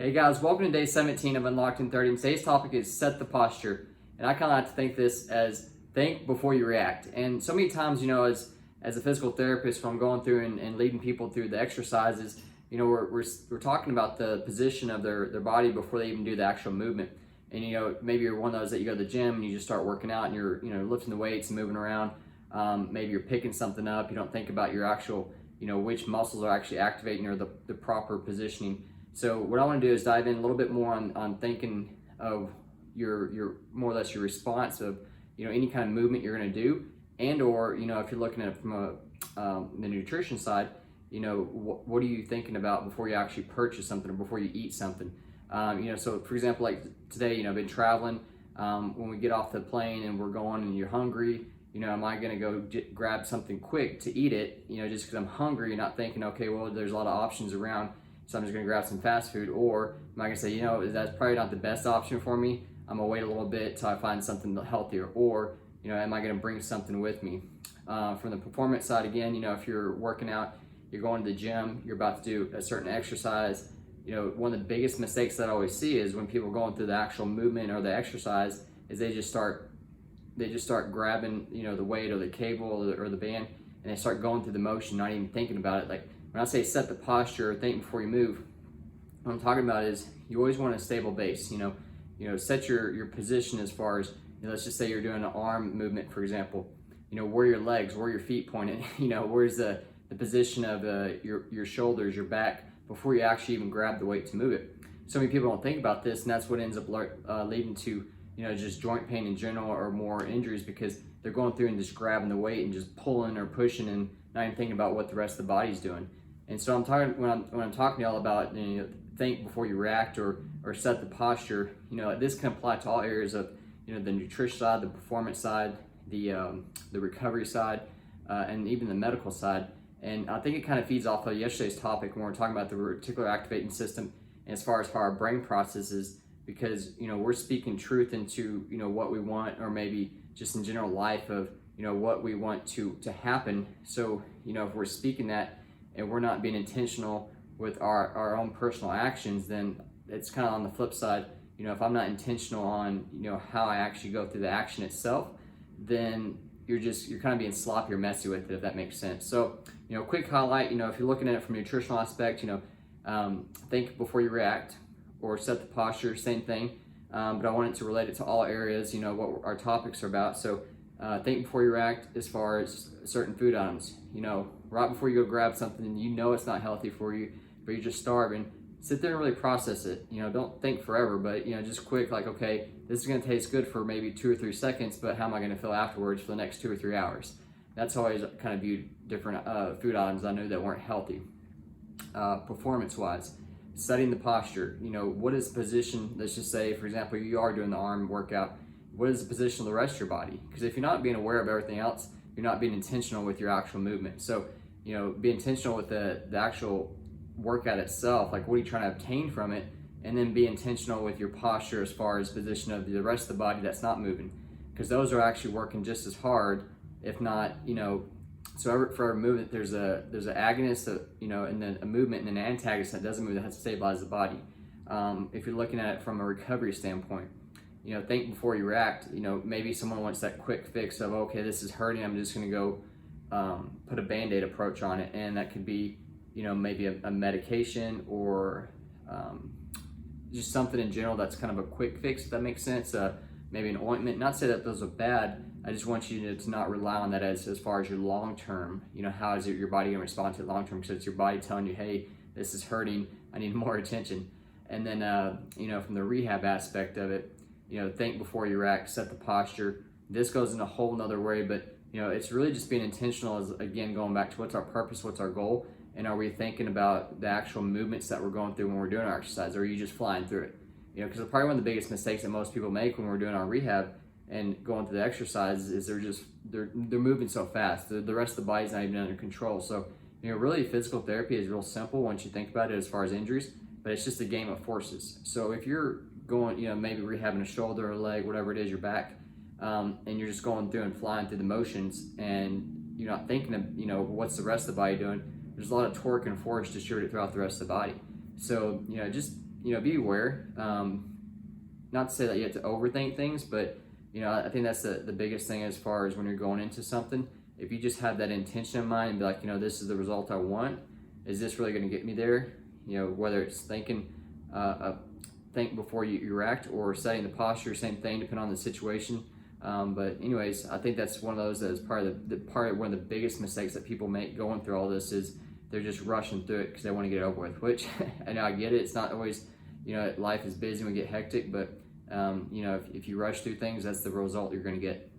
Hey guys, welcome to day 17 of Unlocked in 30. And today's topic is set the posture. And I kind of like to think this as think before you react. And so many times, as a physical therapist, when I'm going through and leading people through the exercises, we're talking about the position of their body before they even do the actual movement. And maybe you're one of those that you go to the gym and you just start working out and you're lifting the weights and moving around. Maybe you're picking something up. You don't think about your actual which muscles are actually activating or the proper positioning. So what I want to do is dive in a little bit more on thinking of your more or less your response of any kind of movement you're going to do, and or if you're looking at it from the nutrition side, what are you thinking about before you actually purchase something or before you eat something. So for example, like today, I've been traveling. When we get off the plane and we're going and you're hungry, am I going to go grab something quick to eat it, just because I'm hungry, not thinking, okay, well, there's a lot of options around, so I'm just going to grab some fast food? Or am I going to say, that's probably not the best option for me, I'm going to wait a little bit till I find something healthier? Or, am I going to bring something with me? From the performance side, again, if you're working out, you're going to the gym, you're about to do a certain exercise, one of the biggest mistakes that I always see is when people are going through the actual movement or the exercise is they just start grabbing, the weight or the cable or the band, and they start going through the motion, not even thinking about it. Like when I say set the posture, think before you move, what I'm talking about is you always want a stable base. Set your position as far as, let's just say you're doing an arm movement, for example. Where your legs, where your feet pointed, where's the position of your shoulders, your back, before you actually even grab the weight to move it. So many people don't think about this, and that's what ends up leading to just joint pain in general or more injuries, because they're going through and just grabbing the weight and just pulling or pushing and not even thinking about what the rest of the body's doing. And so I'm talking when I'm talking to y'all about think before you react or set the posture. This can apply to all areas of the nutrition side, the performance side, the recovery side, and even the medical side. And I think it kind of feeds off of yesterday's topic when we're talking about the reticular activating system, and as far as how our brain processes, because we're speaking truth into what we want, or maybe just in general life of what we want to happen. So if we're speaking that and we're not being intentional with our own personal actions, then it's kind of on the flip side. If I'm not intentional on how I actually go through the action itself, then you're kind of being sloppy or messy with it, if that makes sense. So quick highlight, if you're looking at it from a nutritional aspect, think before you react, or set the posture, same thing. But I wanted to relate it to all areas, what our topics are about. So think before you react as far as certain food items. Right before you go grab something and it's not healthy for you, but you're just starving, sit there and really process it. Don't think forever, but just quick, like, okay, this is going to taste good for maybe 2 or 3 seconds, but how am I going to feel afterwards for the next 2 or 3 hours? That's how I kind of viewed different food items I knew that weren't healthy. Performance-wise, setting the posture. What is the position? Let's just say, for example, you are doing the arm workout. What is the position of the rest of your body? Because if you're not being aware of everything else, you're not being intentional with your actual movement. So, be intentional with the actual workout itself. Like, what are you trying to obtain from it? And then be intentional with your posture as far as position of the rest of the body that's not moving. Because those are actually working just as hard, if not, so for a movement, there's an agonist, and then a movement and an antagonist that doesn't move, that has to stabilize the body. If you're looking at it from a recovery standpoint, think before you react. Maybe someone wants that quick fix of, okay, this is hurting, I'm just going to go put a Band-Aid approach on it, and that could be, maybe a medication or just something in general that's kind of a quick fix, if that makes sense. Maybe an ointment. Not to say that those are bad. I just want you to not rely on that as far as your long term. How is your body going to respond to it long term? Because it's your body telling you, hey, this is hurting, I need more attention. And then from the rehab aspect of it, think before you react, set the posture. This goes in a whole nother way, but it's really just being intentional. As again, going back to what's our purpose, what's our goal, and are we thinking about the actual movements that we're going through when we're doing our exercise, or are you just flying through it? Because probably one of the biggest mistakes that most people make when we're doing our rehab and going through the exercise is they're moving so fast. The rest of the body's not even under control. So really, physical therapy is real simple once you think about it as far as injuries, but it's just a game of forces. So if you're going, maybe rehabbing a shoulder or a leg, whatever it is, your back, and you're just going through and flying through the motions, and you're not thinking of what's the rest of the body doing, there's a lot of torque and force distributed throughout the rest of the body. So just be aware. Not to say that you have to overthink things, but I think that's the biggest thing as far as when you're going into something. If you just have that intention in mind and be like, this is the result I want, is this really going to get me there? Whether it's think before you react, or setting the posture, same thing, depending on the situation. But anyways, I think that's one of those that is one of the biggest mistakes that people make going through all this is they're just rushing through it because they want to get it over with, which I know I get it. It's not always, life is busy and we get hectic, but if you rush through things, that's the result you're going to get.